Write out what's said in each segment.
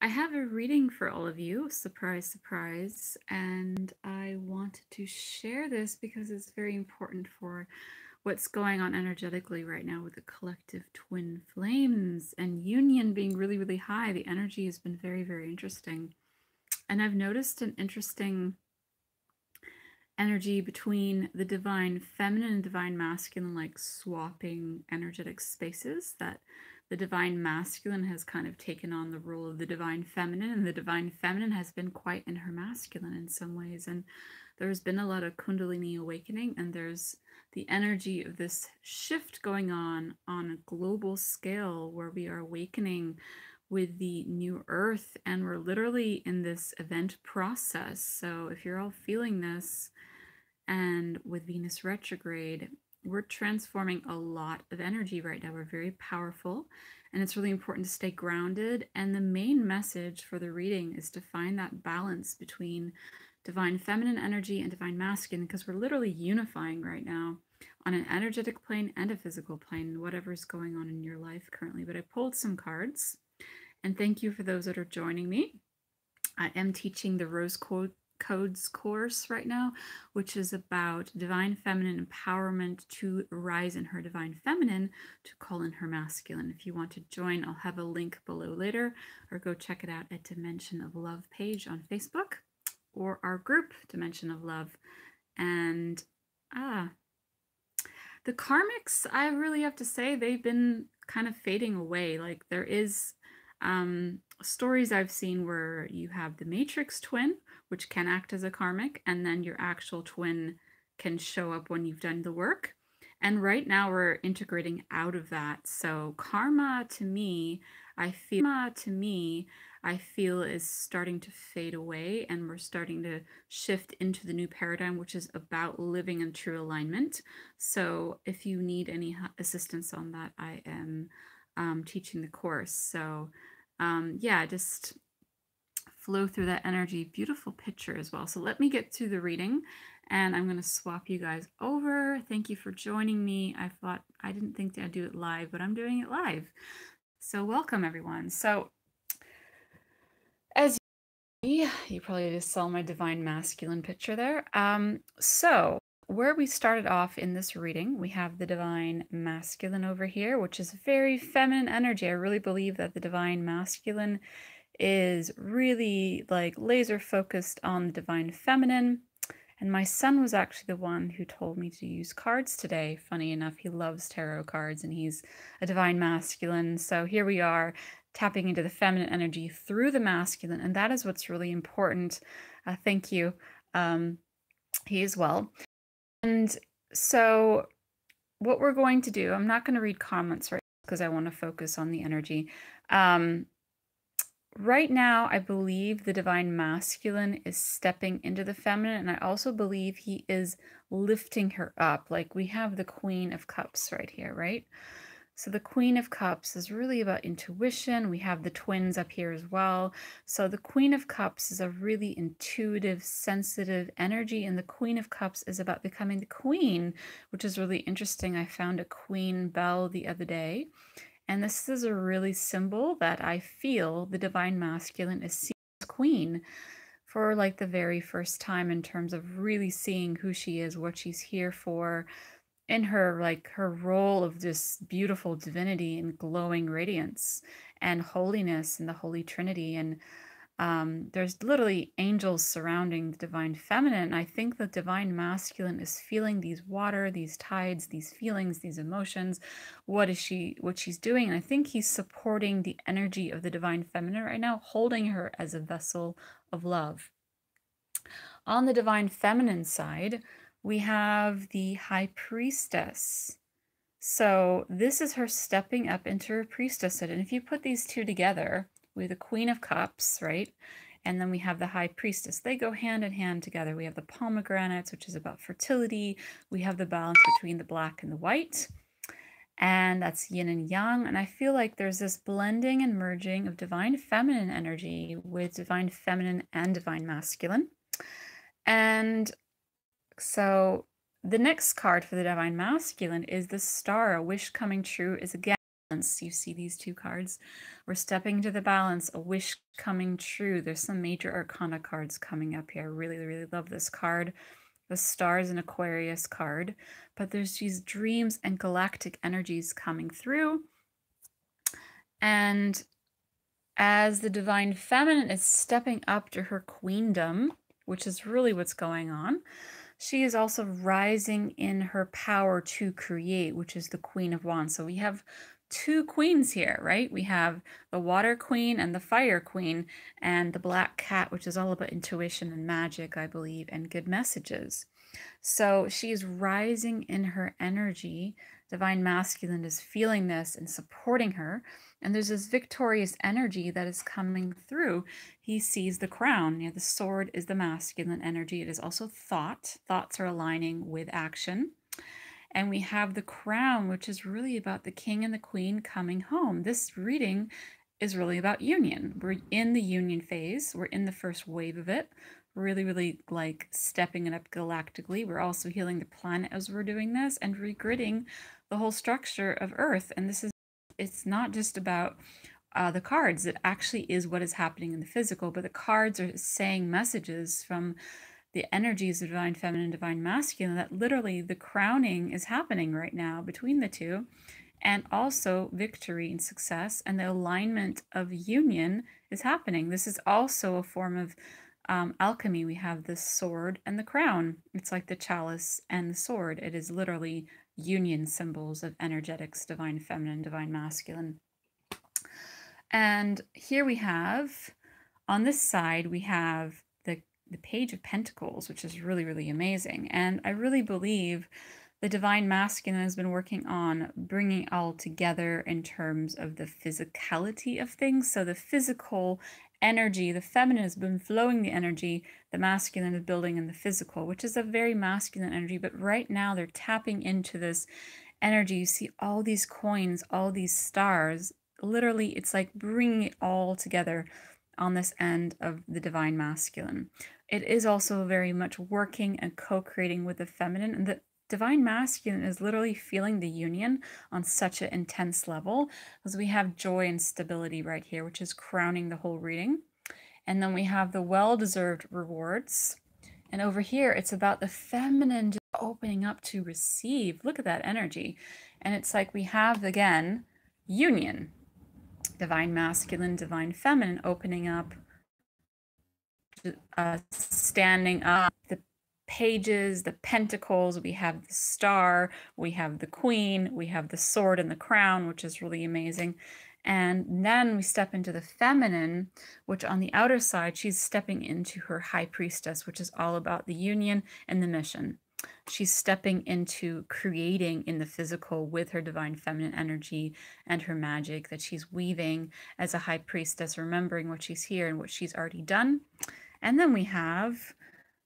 I have a reading for all of you, surprise, surprise, and I wanted to share this because it's very important for what's going on energetically right now with the collective twin flames and union being really, really high. The energy has been very, very interesting. And I've noticed an interesting energy between the divine feminine and divine masculine, like swapping energetic spaces, that the divine masculine has kind of taken on the role of the divine feminine, and the divine feminine has been quite in her masculine in some ways. And there's been a lot of Kundalini awakening, and there's the energy of this shift going on a global scale where we are awakening with the new earth, and we're literally in this event process. So if you're all feeling this, and with Venus retrograde, we're transforming a lot of energy right now. We're very powerful, and it's really important to stay grounded. And the main message for the reading is to find that balance between divine feminine energy and divine masculine, because we're literally unifying right now on an energetic plane and a physical plane, whatever's going on in your life currently. But I pulled some cards, and thank you for those that are joining me. I am teaching the Rose Codes course right now, which is about divine feminine empowerment to rise in her divine feminine to call in her masculine. If you want to join, I'll have a link below later, or go check it out at Dimension of Love page on Facebook, or our group Dimension of Love. And the karmics, I really have to say, they've been kind of fading away. Like, there is stories I've seen where you have the matrix twin, which can act as a karmic, and then your actual twin can show up when you've done the work. And right now we're integrating out of that. So karma to me, I feel is starting to fade away, and we're starting to shift into the new paradigm, which is about living in true alignment. So if you need any assistance on that, I am teaching the course. So yeah, just flow through that energy. Beautiful picture as well. So let me get to the reading, and I'm going to swap you guys over. Thank you for joining me. I didn't think I'd do it live, but I'm doing it live. So welcome, everyone. So as you probably just saw my divine masculine picture there. So where we started off in this reading, we have the divine masculine over here, which is very feminine energy. I really believe that the divine masculine is really like laser focused on the divine feminine. And my son was actually the one who told me to use cards today. Funny enough, he loves tarot cards, and he's a divine masculine. So here we are, tapping into the feminine energy through the masculine, and that is what's really important. Thank you. He as well. And so what we're going to do, I'm not going to read comments right now because I want to focus on the energy. Right now, I believe the divine masculine is stepping into the feminine, and I also believe he is lifting her up. Like, we have the Queen of Cups right here, right? So the Queen of Cups is really about intuition. We have the twins up here as well. So the Queen of Cups is a really intuitive, sensitive energy, and the Queen of Cups is about becoming the queen, which is really interesting. I found a queen bell the other day, and this is a really symbol that I feel the divine masculine is seeing as queen for like the very first time, in terms of really seeing who she is, what she's here for, in her role of this beautiful divinity and glowing radiance and holiness in the Holy Trinity. And there's literally angels surrounding the divine feminine. I think the divine masculine is feeling these water, these tides, these feelings, these emotions. What she's doing. And I think he's supporting the energy of the divine feminine right now, holding her as a vessel of love. On the divine feminine side, we have the High Priestess. So this is her stepping up into her priestesshood. And if you put these two together, we have the Queen of Cups, right? And then we have the High Priestess. They go hand in hand together. We have the pomegranates, which is about fertility. We have the balance between the black and the white. And that's yin and yang. And I feel like there's this blending and merging of divine feminine energy with divine feminine and divine masculine. And so the next card for the divine masculine is the Star. A wish coming true is, again, You see these two cards? We're stepping into the balance, a wish coming true. There's some major arcana cards coming up here. I really, really love this card. The Stars and Aquarius card. But there's these dreams and galactic energies coming through. And as the Divine Feminine is stepping up to her queendom, which is really what's going on, she is also rising in her power to create, which is the Queen of Wands. So we have two queens here, right? We have the Water Queen and the Fire Queen, and the Black Cat, which is all about intuition and magic, I believe, and good messages. So she is rising in her energy. Divine Masculine is feeling this and supporting her. And there's this victorious energy that is coming through. He sees the crown. The sword is the masculine energy. It is also thought. Thoughts are aligning with action. And we have the crown, which is really about the king and the queen coming home. This reading is really about union. We're in the union phase. We're in the first wave of it. Really, really like stepping it up galactically. We're also healing the planet as we're doing this and regridding the whole structure of Earth. And it's not just about the cards. It actually is what is happening in the physical, but the cards are saying messages from the energies of Divine Feminine and Divine Masculine that literally the crowning is happening right now between the two, and also victory and success, and the alignment of union is happening. This is also a form of alchemy. We have the sword and the crown. It's like the chalice and the sword. It is literally union symbols of energetics, Divine Feminine, Divine Masculine. And here we have, on this side, we have the Page of Pentacles, which is really, really amazing. And I really believe the Divine Masculine has been working on bringing it all together in terms of the physicality of things. So the physical energy, the feminine has been flowing the energy, the masculine is building in the physical, which is a very masculine energy. But right now they're tapping into this energy. You see all these coins, all these stars. Literally, it's like bringing it all together on this end of the Divine Masculine. It is also very much working and co-creating with the feminine, and the Divine Masculine is literally feeling the union on such an intense level, because we have joy and stability right here, which is crowning the whole reading. And then we have the well-deserved rewards. And over here, it's about the feminine just opening up to receive. Look at that energy. And it's like we have, again, union. Divine Masculine, Divine Feminine opening up, standing up, the pages, the pentacles, we have the star, we have the queen, we have the sword and the crown, which is really amazing. And then we step into the feminine, which on the outer side, she's stepping into her high priestess, which is all about the union and the mission. She's stepping into creating in the physical with her Divine Feminine energy and her magic that she's weaving as a high priestess, remembering what she's here and what she's already done. And then we have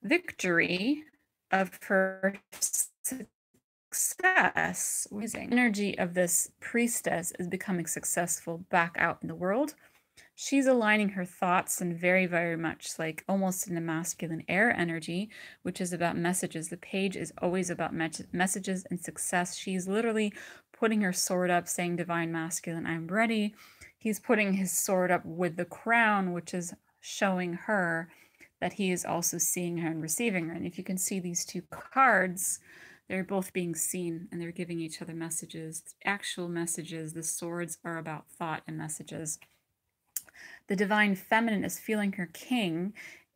victory of her success. Energy of this priestess is becoming successful back out in the world. She's aligning her thoughts and very, very much like almost in the masculine air energy, which is about messages. The page is always about messages and success. She's literally putting her sword up, saying, Divine Masculine, I'm ready. He's putting his sword up with the crown, which is showing her that he is also seeing her and receiving her. And if you can see these two cards, they're both being seen and they're giving each other messages, actual messages. The swords are about thought and messages. The Divine Feminine is feeling her king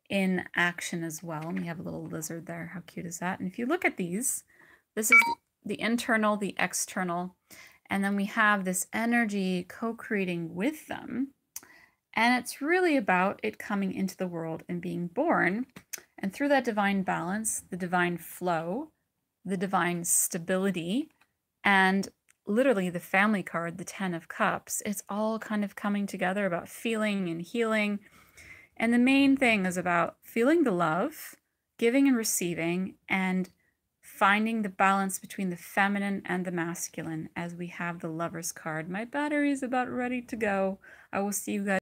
in action as well. And we have a little lizard there. How cute is that? And if you look at these, this is the internal, the external, and then we have this energy co-creating with them. And it's really about it coming into the world and being born. And through that divine balance, the divine flow, the divine stability, and literally the family card, the 10 of Cups, it's all kind of coming together about feeling and healing. And the main thing is about feeling the love, giving and receiving, and finding the balance between the feminine and the masculine as we have the Lover's card. My battery is about ready to go. I will see you guys.